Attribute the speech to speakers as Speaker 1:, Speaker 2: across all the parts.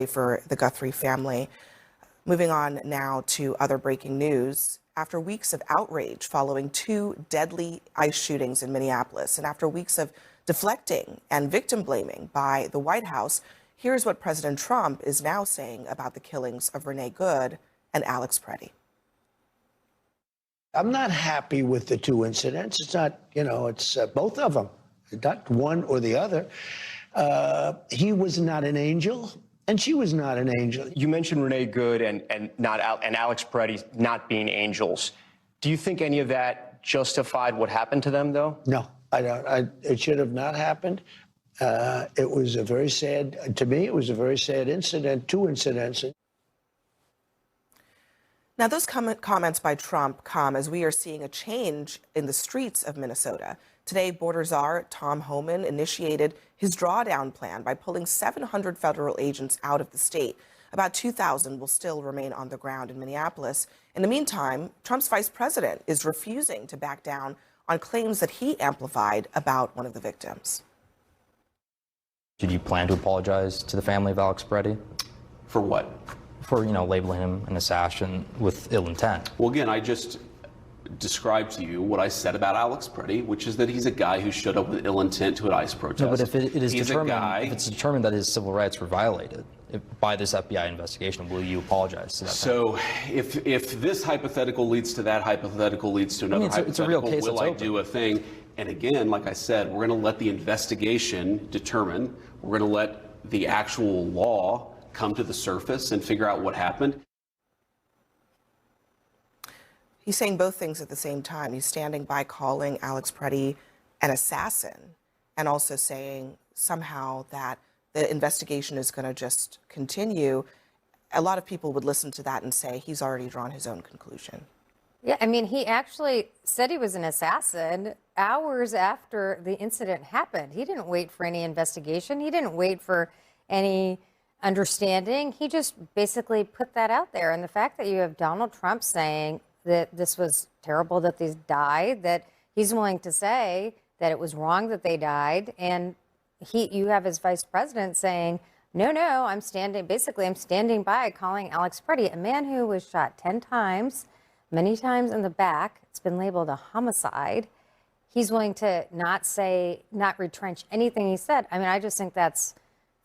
Speaker 1: for the Guthrie family. Moving on now to other breaking news. After weeks of outrage following two deadly ICE shootings in Minneapolis, and after weeks of deflecting and victim blaming by the White House, here's what President Trump is now saying about the killings of Renee Good and Alex Preddy.
Speaker 2: I'm not happy with the two incidents. It's not, it's both of them, not one or the other. He was not an angel, and she was not an angel.
Speaker 3: You mentioned Renee Good and Alex Preddy not being angels. Do you think any of that justified what happened to them, though?
Speaker 2: No, I don't. It should have not happened. It was a very sad, to me, it was a very sad incident, two incidents.
Speaker 1: Now, those comments by Trump come as we are seeing a change in the streets of Minnesota. Today, border czar Tom Homan initiated his drawdown plan by pulling 700 federal agents out of the state. About 2,000 will still remain on the ground in Minneapolis. In the meantime, Trump's vice president is refusing to back down on claims that he amplified about one of the victims.
Speaker 4: Did you plan to apologize to the family of Alex Preddy?
Speaker 5: For what?
Speaker 4: For, labeling him an assassin with ill intent.
Speaker 5: Well, again, I just described to you what I said about Alex Preddy, which is that he's a guy who showed up with ill intent to an ICE protest.
Speaker 4: No, but if it's determined that his civil rights were violated by this FBI investigation, will you apologize to that?
Speaker 5: So if this hypothetical leads to that hypothetical leads to another hypothetical,
Speaker 4: it's a real case.
Speaker 5: Will I do a thing? And again, like I said, we're going to let the investigation determine. We're going to let the actual law come to the surface and figure out what happened.
Speaker 1: He's saying both things at the same time. He's standing by calling Alex Preddy an assassin and also saying somehow that the investigation is going to just continue. A lot of people would listen to that and say he's already drawn his own conclusion.
Speaker 6: Yeah, I mean, he actually said he was an assassin hours after the incident happened. He didn't wait for any investigation. He didn't wait for any understanding. He just basically put that out there. And the fact that you have Donald Trump saying that this was terrible that these died, that he's willing to say that it was wrong that they died, and you have his vice president saying, no, I'm standing by calling Alex Preddy, a man who was shot 10 times, many times in the back. It's been labeled a homicide. He's willing to not retrench anything he said. I mean, I just think that's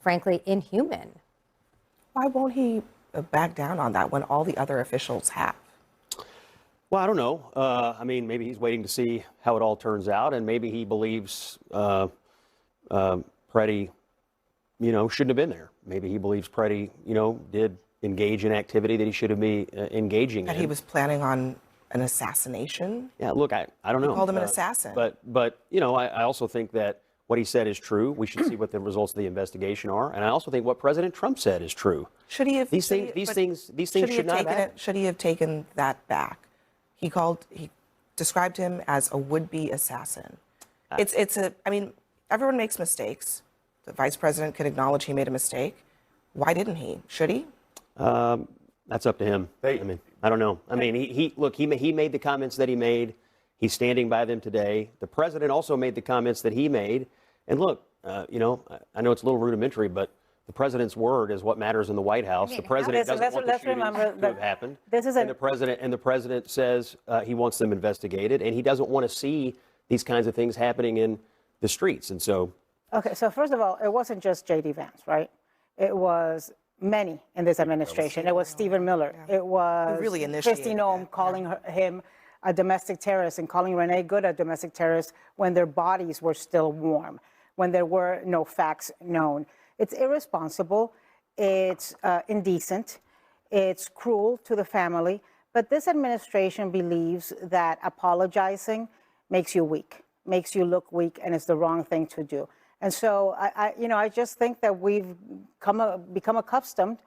Speaker 6: frankly inhuman.
Speaker 1: Why won't he back down on that when all the other officials have?
Speaker 7: Well, I don't know. I mean, maybe he's waiting to see how it all turns out, and maybe he believes Preddy, shouldn't have been there. Maybe he believes Preddy, did engage in activity that he should have been engaging in.
Speaker 1: That he was planning on an assassination?
Speaker 7: Yeah, look, I don't know.
Speaker 1: He called him an assassin.
Speaker 7: But I also think that what he said is true. We should see what the results of the investigation are, and I also think what President Trump said is true.
Speaker 1: Should he have
Speaker 7: these things should not happen.
Speaker 1: Should he have taken that back? He described him as a would-be assassin. I mean, everyone makes mistakes. The vice president could acknowledge he made a mistake. Why didn't he? Should he?
Speaker 7: That's up to him. I mean, I don't know. I mean, he made the comments that he made. He's standing by them today. The president also made the comments that he made. And look, I know it's a little rudimentary, but the president's word is what matters in the White House. The president doesn't want the shootings to have happened. And the president says he wants them investigated, and he doesn't want to see these kinds of things happening in the streets. And so,
Speaker 8: okay. So first of all, it wasn't just J.D. Vance, right? It was many in this administration. It was Stephen Miller.
Speaker 1: Yeah.
Speaker 8: It was
Speaker 1: really
Speaker 8: Kristi Noem calling him a domestic terrorist and calling Renee Good a domestic terrorist when their bodies were still warm, when there were no facts known. It's irresponsible, it's indecent, it's cruel to the family, but this administration believes that apologizing makes you weak, makes you look weak, and it's the wrong thing to do. And so I just think that we've become accustomed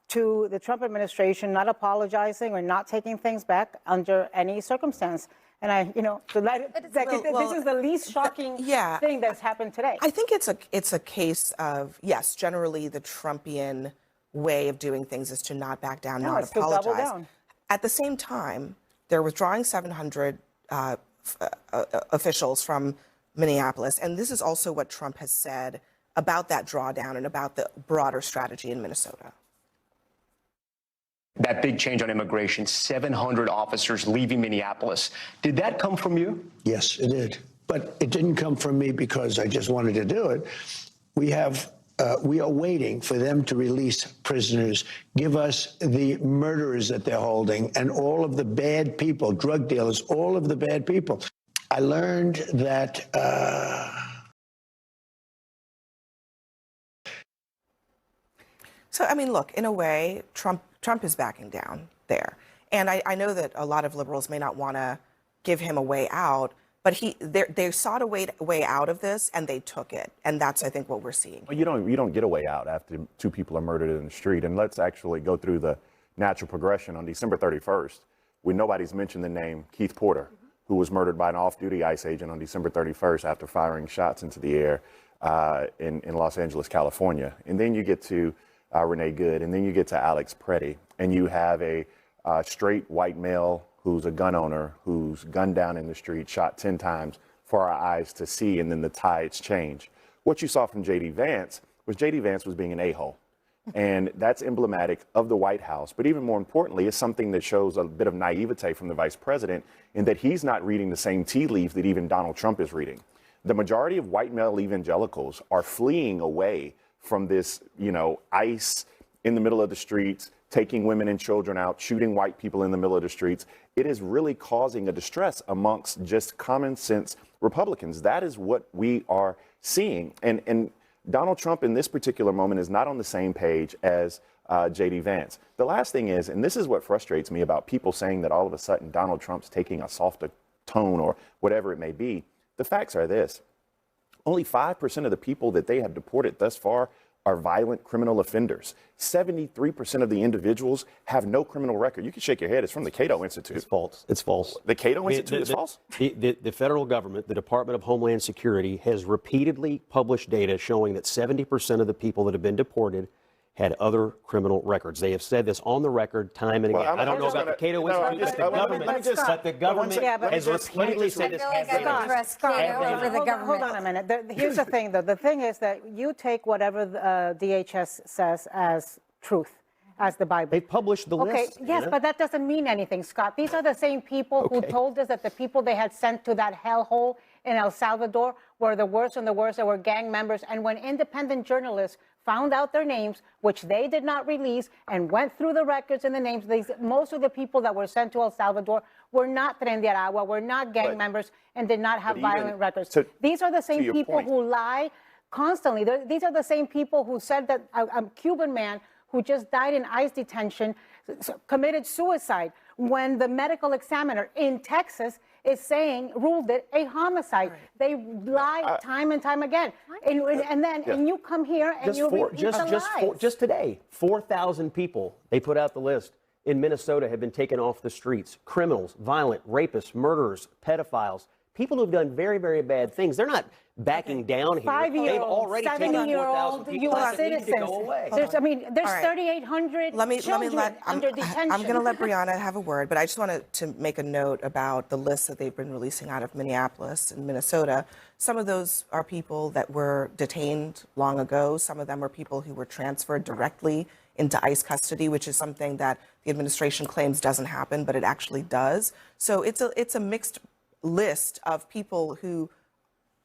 Speaker 8: to the Trump administration not apologizing or not taking things back under any circumstance. And this is the least shocking thing that's happened today.
Speaker 1: I think it's a case of, yes, generally the Trumpian way of doing things is to not back down, not apologize.
Speaker 8: Double down.
Speaker 1: At the same time, they're withdrawing 700 officials from Minneapolis, and this is also what Trump has said about that drawdown and about the broader strategy in Minnesota.
Speaker 3: That big change on immigration, 700 officers leaving Minneapolis. Did that come from you?
Speaker 2: Yes, it did. But it didn't come from me because I just wanted to do it. We are waiting for them to release prisoners, give us the murderers that they're holding, and all of the bad people, drug dealers, all of the bad people. I learned that
Speaker 1: So, I mean, look, in a way, Trump is backing down there. And I know that a lot of liberals may not want to give him a way out, but they sought a way out of this, and they took it. And that's, I think, what we're seeing.
Speaker 9: Well, you don't get a way out after two people are murdered in the street. And let's actually go through the natural progression. On December 31st, when nobody's mentioned the name Keith Porter, who was murdered by an off-duty ICE agent on December 31st after firing shots into the air in Los Angeles, California. And then you get to Renee Good, and then you get to Alex Preddy, and you have a straight white male who's a gun owner who's gunned down in the street, shot 10 times for our eyes to see, and then the tides change. What you saw from J.D. Vance was J.D. Vance was being an a-hole. And that's emblematic of the White House. But even more importantly, it's something that shows a bit of naivete from the vice president in that he's not reading the same tea leaves that even Donald Trump is reading. The majority of white male evangelicals are fleeing away from this, ICE in the middle of the streets, taking women and children out, shooting white people in the middle of the streets. It is really causing a distress amongst just common sense Republicans. That is what we are seeing. And Donald Trump in this particular moment is not on the same page as J.D. Vance. The last thing is, and this is what frustrates me about people saying that all of a sudden Donald Trump's taking a softer tone or whatever it may be. The facts are this. Only 5% of the people that they have deported thus far are violent criminal offenders. 73% of the individuals have no criminal record. You can shake your head. It's from the Cato Institute.
Speaker 7: It's false. It's false.
Speaker 9: The Cato Institute is false?
Speaker 7: The federal government, the Department of Homeland Security, has repeatedly published data showing that 70% of the people that have been deported had other criminal records. They have said this on the record time and again. I don't know about the Cato Institute, but the government has repeatedly said this.
Speaker 8: Hold on a minute. Here's the thing, though. The thing is that you take whatever the DHS says as truth, as the Bible.
Speaker 7: They published the list.
Speaker 8: Okay, yes, but that doesn't mean anything, Scott. These are the same people who told us that the people they had sent to that hellhole in El Salvador were the worst and the worst. They were gang members. And when independent journalists found out their names, which they did not release, and went through the records and the names, most of the people that were sent to El Salvador were not Tren de Aragua, were not gang members, and did not have violent records. These are the same people who lie constantly. These are the same people who said that a Cuban man who just died in ICE detention committed suicide when the medical examiner in Texas ruled it a homicide. Right. They lie time and time again. And you come here and you repeat the lies.
Speaker 7: Just today, 4,000 people, they put out the list, in Minnesota have been taken off the streets. Criminals, violent, rapists, murderers, pedophiles, people who've done very, very bad things. They're not backing down here.
Speaker 8: 5-year-old, 7-year-old U.S. citizens. There's 3,800 children under detention.
Speaker 1: I'm going to let Brianna have a word, but I just wanted to make a note about the list that they've been releasing out of Minneapolis and Minnesota. Some of those are people that were detained long ago. Some of them are people who were transferred directly into ICE custody, which is something that the administration claims doesn't happen, but it actually does. So it's a mixed list of people who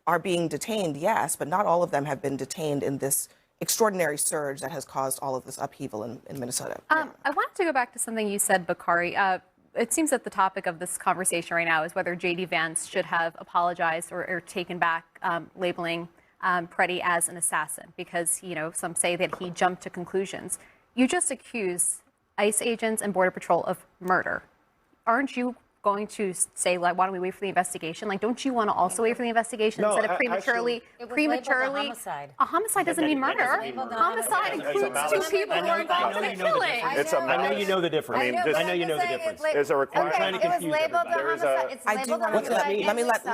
Speaker 1: are being detained, yes, but not all of them have been detained in this extraordinary surge that has caused all of this upheaval in Minnesota.
Speaker 10: I wanted to go back to something you said, Bakari. It seems that the topic of this conversation right now is whether J.D. Vance should have apologized or taken back labeling Preddy as an assassin, because, some say that he jumped to conclusions. You just accused ICE agents and Border Patrol of murder. Aren't you going to say, why don't we wait for the investigation? Don't you want to also wait for the investigation instead of prematurely? A homicide doesn't mean murder. Homicide includes two people who are involved in a killing.
Speaker 7: I know you know the difference. I know you know the difference.
Speaker 9: There's a requirement.
Speaker 6: It was labeled a homicide. It's labeled a homicide.
Speaker 1: Let me let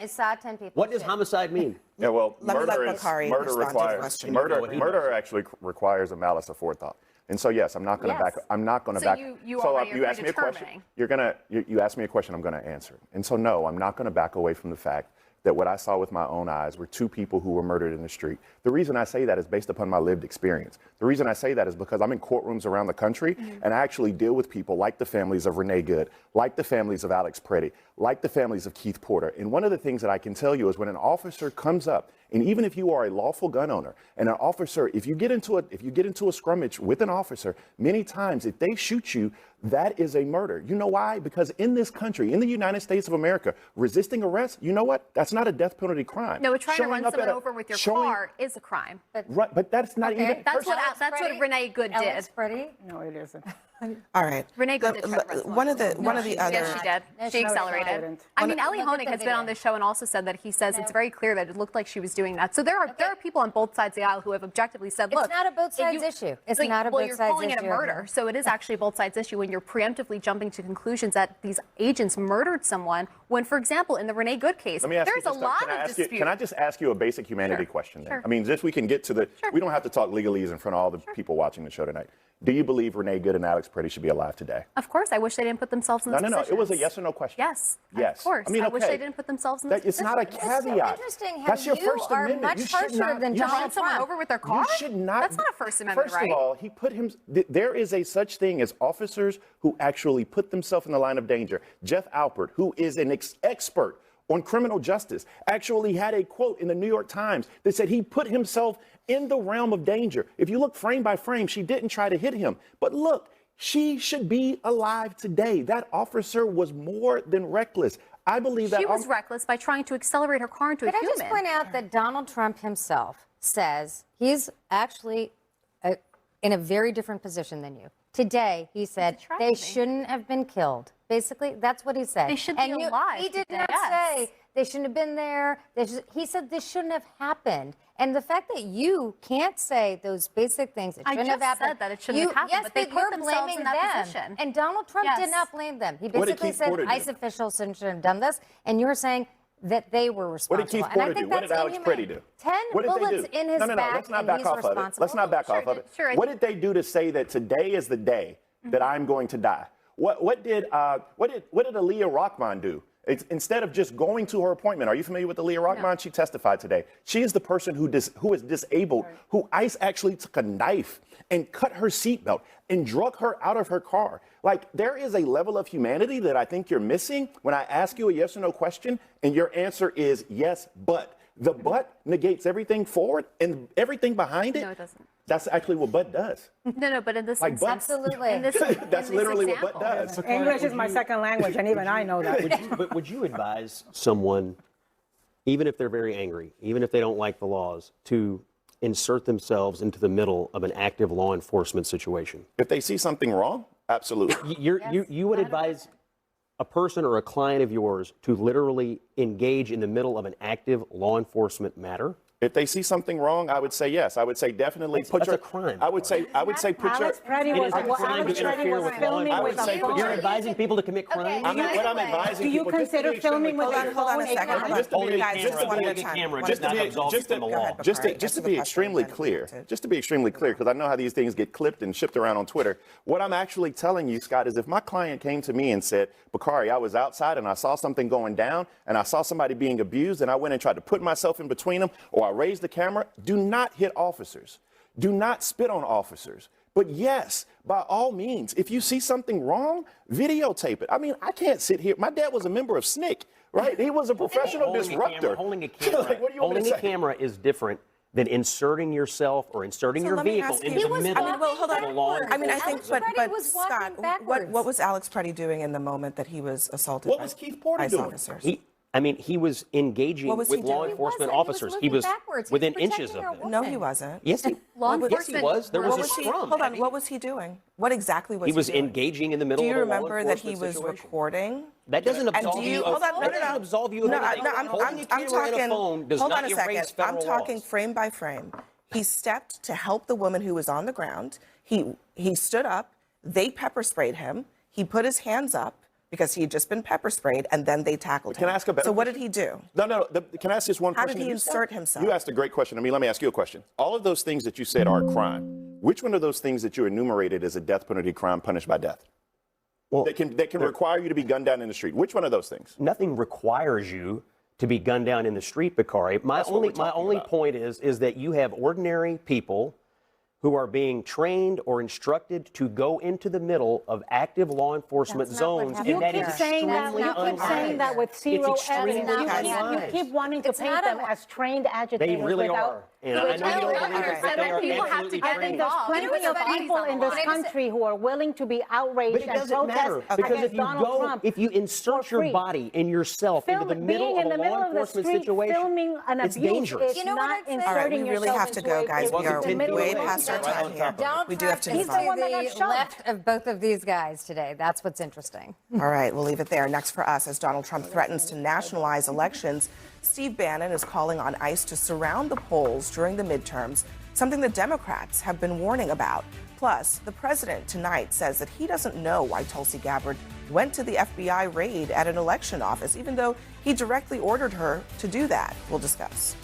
Speaker 6: It saw 10 people.
Speaker 7: What does homicide mean?
Speaker 9: Yeah, well, murder actually requires a malice aforethought. And so, yes, I'm not going to back. I'm not going to back.
Speaker 10: You
Speaker 9: asked me a question. You asked me a question. I'm going to answer. And so, no, I'm not going to back away from the fact that what I saw with my own eyes were two people who were murdered in the street. The reason I say that is based upon my lived experience. The reason I say that is because I'm in courtrooms around the country and I actually deal with people like the families of Renee Good, like the families of Alex Preddy, like the families of Keith Porter. And one of the things that I can tell you is when an officer comes up, and even if you are a lawful gun owner and an officer, if you get into a scrummage with an officer, many times if they shoot you, that is a murder. You know why? Because in this country, in the United States of America, resisting arrest, you know what? That's not a death penalty crime.
Speaker 10: No, trying to
Speaker 9: Showing
Speaker 10: run
Speaker 9: up
Speaker 10: someone
Speaker 9: at a-
Speaker 10: over with your
Speaker 9: showing-
Speaker 10: car is a crime.
Speaker 9: Right, but that's not even.
Speaker 10: That's what
Speaker 6: Alex Preddy?
Speaker 10: Renee Good did.
Speaker 6: Alex Preddy?
Speaker 8: No, it isn't.
Speaker 1: All right.
Speaker 10: Renee Good did try to run someone
Speaker 1: one of
Speaker 10: over.
Speaker 1: the other.
Speaker 10: Yes, she did.
Speaker 8: No,
Speaker 10: She
Speaker 8: she
Speaker 10: accelerated.
Speaker 8: didn't.
Speaker 10: I mean, Ellie
Speaker 6: Look at
Speaker 10: Honig
Speaker 6: the
Speaker 10: has been on
Speaker 6: video.
Speaker 10: this show and also said that he says it's very clear that it looked like she was doing that. So there are people on both sides of the aisle who have objectively said,
Speaker 6: It's
Speaker 10: look,
Speaker 6: not a both
Speaker 10: if
Speaker 6: sides issue. It's not a
Speaker 10: well,
Speaker 6: both
Speaker 10: you're
Speaker 6: sides
Speaker 10: calling it a
Speaker 6: issue.
Speaker 10: murder, so it is actually a both sides issue when you're preemptively jumping to conclusions that these agents murdered someone. When, for example, in the Renee Good case,
Speaker 9: Let me ask
Speaker 10: there's
Speaker 9: you
Speaker 10: a
Speaker 9: just
Speaker 10: lot
Speaker 9: can I
Speaker 10: of
Speaker 9: ask you-
Speaker 10: dispute.
Speaker 9: Can I just ask you a basic humanity question then?
Speaker 10: Sure.
Speaker 9: I mean, just we can get to the, we don't have to talk legalese in front of all the people watching the show tonight. Do you believe Renee Good and Alex Preddy should be alive today?
Speaker 10: Of course, I wish they didn't put themselves in
Speaker 9: No,
Speaker 10: this
Speaker 9: no, no.
Speaker 10: position.
Speaker 9: It was a yes or no question.
Speaker 10: Yes.
Speaker 9: Yes.
Speaker 10: Of course.
Speaker 9: I mean,
Speaker 10: I wish
Speaker 9: okay.
Speaker 10: they didn't put themselves in this
Speaker 9: It's not a
Speaker 10: position.
Speaker 6: It's so
Speaker 9: caveat.
Speaker 6: interesting how
Speaker 9: That's your
Speaker 6: you
Speaker 9: First
Speaker 6: are
Speaker 9: Amendment.
Speaker 6: much
Speaker 9: You should
Speaker 6: harsher
Speaker 9: not-
Speaker 6: than
Speaker 9: you
Speaker 6: Donald
Speaker 10: Run someone
Speaker 6: Trump.
Speaker 10: over with their car?
Speaker 9: You should not.
Speaker 10: That's not a First Amendment
Speaker 9: First
Speaker 10: right.
Speaker 9: of all, he put him. There is a such thing as officers who actually put themselves in the line of danger. Jeff Alpert, who is an expert on criminal justice, actually had a quote in the New York Times that said he put himself in the realm of danger. If you look frame by frame, she didn't try to hit him. But look, she should be alive today. That officer was more than reckless. I believe that
Speaker 10: She was reckless by trying to accelerate her car into
Speaker 6: Could
Speaker 10: a
Speaker 6: I
Speaker 10: human.
Speaker 6: just point out that Donald Trump himself says he's actually in a very different position than you. Today, he said they
Speaker 10: tragedy.
Speaker 6: shouldn't have been killed. Basically, that's what he said.
Speaker 10: They should be alive
Speaker 6: He did
Speaker 10: today,
Speaker 6: not
Speaker 10: yes.
Speaker 6: say they shouldn't have been there. He said this shouldn't have happened. And the fact that you can't say those basic things, it
Speaker 10: I
Speaker 6: shouldn't
Speaker 10: just
Speaker 6: have happened.
Speaker 10: said that it shouldn't have happened,
Speaker 6: Yes,
Speaker 10: but they put
Speaker 6: you're
Speaker 10: themselves
Speaker 6: blaming
Speaker 10: in that
Speaker 6: them.
Speaker 10: position.
Speaker 6: And Donald Trump
Speaker 10: Yes.
Speaker 6: did not blame them. He
Speaker 9: What did
Speaker 6: basically
Speaker 9: Keith
Speaker 6: said
Speaker 9: Porter do?
Speaker 6: ICE officials shouldn't have done this. And you're saying that they were
Speaker 9: What
Speaker 6: responsible.
Speaker 9: did Keith
Speaker 6: And I
Speaker 9: Porter
Speaker 6: think
Speaker 9: do? What
Speaker 6: that's
Speaker 9: did Alex
Speaker 6: inhumane.
Speaker 9: Preddy do?
Speaker 6: 10
Speaker 9: What did
Speaker 6: bullets
Speaker 9: they do?
Speaker 6: in his
Speaker 9: no,
Speaker 6: back,
Speaker 9: let's not
Speaker 6: and
Speaker 9: back
Speaker 6: he's
Speaker 9: off of it.
Speaker 6: responsible.
Speaker 9: Let's not back off of it.
Speaker 10: Sure, I
Speaker 9: What
Speaker 10: think-
Speaker 9: did they do to say that today is the day that I'm going to die? What did Aaliyah Rockman do? It's, instead of just going to her appointment, are you familiar with Aaliyah Rockman?
Speaker 10: No.
Speaker 9: She testified today. She is the person who is disabled, who ICE actually took a knife and cut her seatbelt and drug her out of her car. Like, there is a level of humanity that I think you're missing when I ask you a yes or no question, and your answer is yes, but. The but negates everything forward and everything behind it.
Speaker 10: No, it doesn't.
Speaker 9: That's actually what but does.
Speaker 10: No, but in this
Speaker 9: Like
Speaker 10: instance,
Speaker 9: butts.
Speaker 6: Absolutely.
Speaker 10: in this,
Speaker 9: That's
Speaker 10: in this
Speaker 9: literally what
Speaker 10: example.
Speaker 9: but does.
Speaker 8: English is my second language, and even I know that.
Speaker 7: But would you advise someone, even if they're very angry, even if they don't like the laws, to insert themselves into the middle of an active law enforcement situation?
Speaker 9: If they see something wrong, absolutely.
Speaker 7: You would advise a person or a client of yours to literally engage in the middle of an active law enforcement matter?
Speaker 9: If they see something wrong, I would say yes. I would say definitely
Speaker 7: That's a crime.
Speaker 9: I would say put your.
Speaker 8: Alex Preddy
Speaker 7: It
Speaker 8: was,
Speaker 7: is a crime
Speaker 8: Alex
Speaker 7: to
Speaker 8: Preddy
Speaker 7: interfere
Speaker 8: was
Speaker 7: with law
Speaker 8: filming
Speaker 9: I
Speaker 8: with
Speaker 9: would say
Speaker 8: a
Speaker 9: put
Speaker 8: phone.
Speaker 9: your-
Speaker 7: You're advising people to commit crimes?
Speaker 9: What I'm advising
Speaker 8: Do you
Speaker 9: people just to be
Speaker 8: consider
Speaker 9: extremely
Speaker 8: filming with
Speaker 9: clear.
Speaker 8: a
Speaker 1: Hold on a
Speaker 8: phone?
Speaker 1: second.
Speaker 9: Just to be-
Speaker 7: Holding a
Speaker 1: Guys, just
Speaker 7: camera,
Speaker 1: one at a
Speaker 7: holding a
Speaker 1: time.
Speaker 7: camera
Speaker 1: One
Speaker 7: does
Speaker 1: at a
Speaker 7: not
Speaker 1: time.
Speaker 7: absolve you from the
Speaker 1: Go ahead,
Speaker 7: law.
Speaker 1: Bakari.
Speaker 9: Just to
Speaker 1: Answer the
Speaker 9: be
Speaker 1: question,
Speaker 9: extremely
Speaker 1: then
Speaker 9: clear,
Speaker 1: answer.
Speaker 9: just to be extremely clear, because I know how these things get clipped and shipped around on Twitter. What I'm actually telling you, Scott, is if my client came to me and said, Bakari, I was outside and I saw something going down and I saw somebody being abused and I went and tried to put myself in between them, or I raised the camera, do not hit officers. Do not spit on officers. But yes, by all means, if you see something wrong, videotape it. I mean, I can't sit here. My dad was a member of SNCC, right? He was a professional disruptor.
Speaker 7: Holding a camera,
Speaker 9: Like, what do you want me
Speaker 7: holding
Speaker 9: to
Speaker 7: a
Speaker 9: say?
Speaker 7: camera is different than inserting yourself or inserting
Speaker 1: So
Speaker 7: your
Speaker 1: let me
Speaker 7: vehicle
Speaker 1: ask
Speaker 7: into
Speaker 1: you-
Speaker 7: the
Speaker 1: I mean,
Speaker 7: middle
Speaker 1: well, hold
Speaker 7: of a
Speaker 1: on.
Speaker 7: law
Speaker 1: I mean, I think,
Speaker 6: Alex
Speaker 1: but
Speaker 6: Preddy was
Speaker 1: Scott,
Speaker 6: walking backwards.
Speaker 1: what was Alex Preddy doing in the moment that he was assaulted
Speaker 9: What
Speaker 1: by
Speaker 9: was Keith Porter
Speaker 1: ICE
Speaker 9: doing?
Speaker 1: officers?
Speaker 7: He was engaging
Speaker 1: What was he
Speaker 7: with law
Speaker 1: doing?
Speaker 7: enforcement
Speaker 6: He wasn't.
Speaker 7: officers.
Speaker 6: He was
Speaker 7: He
Speaker 6: moving
Speaker 7: was
Speaker 6: backwards. He
Speaker 7: within
Speaker 6: was
Speaker 7: inches
Speaker 6: protecting
Speaker 7: of
Speaker 6: our
Speaker 7: them.
Speaker 6: women.
Speaker 1: No, he wasn't.
Speaker 7: Yes, he,
Speaker 10: Law
Speaker 7: yes, he
Speaker 10: enforcement
Speaker 7: was. There was
Speaker 1: What
Speaker 7: a
Speaker 1: was he?
Speaker 7: scrum.
Speaker 1: Hold on. What was he doing? What exactly was
Speaker 7: He
Speaker 1: he
Speaker 7: was
Speaker 1: doing?
Speaker 7: engaging in the middle
Speaker 1: Do you
Speaker 7: of a law
Speaker 1: remember that he
Speaker 7: enforcement
Speaker 1: was
Speaker 7: situation.
Speaker 1: recording?
Speaker 7: That doesn't
Speaker 1: And
Speaker 7: absolve
Speaker 1: do you
Speaker 7: you
Speaker 1: hold
Speaker 7: of,
Speaker 1: on? No,
Speaker 7: that
Speaker 1: no,
Speaker 7: doesn't
Speaker 1: no.
Speaker 7: absolve you of
Speaker 1: No,
Speaker 7: anything.
Speaker 1: I'm
Speaker 7: Holding a
Speaker 1: talking.
Speaker 7: camera and a phone does
Speaker 1: Hold
Speaker 7: not
Speaker 1: on a
Speaker 7: erase
Speaker 1: second. I'm
Speaker 7: federal
Speaker 1: talking
Speaker 7: laws.
Speaker 1: frame by frame. He stepped to help the woman who was on the ground. He stood up. They pepper sprayed him. He put his hands up because he had just been pepper sprayed, and then they tackled him.
Speaker 9: Can I ask a better
Speaker 1: So what
Speaker 9: question?
Speaker 1: did he do?
Speaker 9: No. Can I ask just one
Speaker 1: How
Speaker 9: question?
Speaker 1: did he
Speaker 9: of you, Scott?
Speaker 1: insert himself?
Speaker 9: You asked a great question. Let me ask you a question. All of those things that you said are a crime. Which one of those things that you enumerated is a death penalty crime punished by death?
Speaker 7: Well,
Speaker 9: That can require you to be gunned down in the street. Which one of those things?
Speaker 7: nothing requires you to be gunned down in the street, Bakari. My only point is that you have ordinary people who are being trained or instructed to go into the middle of active law enforcement
Speaker 6: That's not what
Speaker 7: zones,
Speaker 6: happened
Speaker 7: and that
Speaker 6: here.
Speaker 7: is
Speaker 8: saying that,
Speaker 7: extremely
Speaker 8: you keep saying
Speaker 7: unwise.
Speaker 8: that with zero
Speaker 7: It's extremely
Speaker 8: evidence. You
Speaker 7: unwise.
Speaker 8: keep wanting to
Speaker 6: It's
Speaker 8: paint
Speaker 6: not
Speaker 8: them
Speaker 6: a-
Speaker 8: as trained agitators.
Speaker 7: They really
Speaker 8: without,
Speaker 7: are. And I know you don't believe it, but they are
Speaker 10: people have to
Speaker 7: absolutely
Speaker 10: get
Speaker 8: I think
Speaker 7: trained.
Speaker 8: there's
Speaker 10: involved.
Speaker 8: plenty
Speaker 10: There was
Speaker 8: of
Speaker 10: bodies
Speaker 8: people
Speaker 10: on the
Speaker 8: in this
Speaker 10: line.
Speaker 8: country who are willing to be outraged
Speaker 7: But it
Speaker 8: and
Speaker 7: doesn't
Speaker 8: protest
Speaker 7: matter because
Speaker 8: against
Speaker 7: if you
Speaker 8: Donald
Speaker 7: go,
Speaker 8: Trump.
Speaker 7: if you insert
Speaker 8: for
Speaker 7: your
Speaker 8: free.
Speaker 7: body and yourself into the middle
Speaker 8: being
Speaker 7: of
Speaker 8: in
Speaker 7: a
Speaker 8: the middle
Speaker 7: law
Speaker 8: of the
Speaker 7: enforcement
Speaker 8: street,
Speaker 7: situation,
Speaker 8: filming an
Speaker 7: it's
Speaker 8: abuse
Speaker 7: dangerous.
Speaker 8: is
Speaker 6: You know what
Speaker 8: not
Speaker 6: I'm saying?
Speaker 8: inserting
Speaker 1: All right, we really
Speaker 8: yourself
Speaker 1: have to
Speaker 8: into
Speaker 1: go,
Speaker 8: a-
Speaker 1: guys. We
Speaker 8: into
Speaker 1: are
Speaker 8: the middle
Speaker 1: way
Speaker 8: of a
Speaker 1: past our
Speaker 8: street.
Speaker 1: time here.
Speaker 6: Donald
Speaker 1: We do have
Speaker 6: Trump
Speaker 1: to
Speaker 6: is
Speaker 1: move
Speaker 8: the one
Speaker 1: on.
Speaker 8: that got
Speaker 6: the
Speaker 8: shot.
Speaker 6: left of both of these guys today. That's what's interesting.
Speaker 1: All right, we'll leave it there. Next for us, as Donald Trump threatens to nationalize elections, Steve Bannon is calling on ICE to surround the polls during the midterms, something the Democrats have been warning about. Plus, the president tonight says that he doesn't know why Tulsi Gabbard went to the FBI raid at an election office, even though he directly ordered her to do that. We'll discuss.